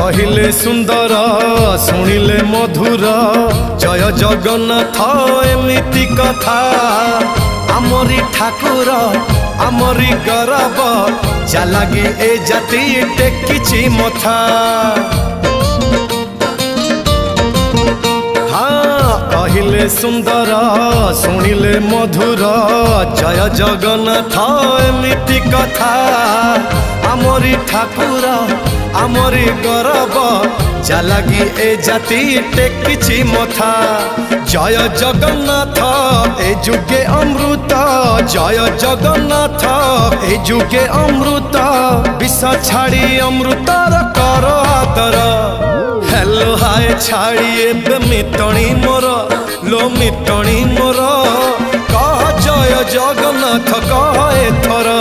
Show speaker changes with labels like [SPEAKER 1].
[SPEAKER 1] कहिले सुंदर शुणिले मधुर जय जगन्नाथ एमिति कथा आमरी ठाकुर आमरी गौरव जालागी ए जाति टेकिछि मथा। हाँ कहिले सुंदर शुणिले मधुर जय जगन्नाथ एमिति कथा आमरी ठाकुर आमरी गौरव जालागी ए जाति टेकिछि मथा। जय जगन्नाथ ए जुगे अमृत जय जगन्नाथ ए जुगे अमृत विष छाड़ी अमृतर कर आदर। हेलो हाय छाड़ी एबे मितणी मोर लो मितणी मोर कह जय जगन्नाथ कह एथर।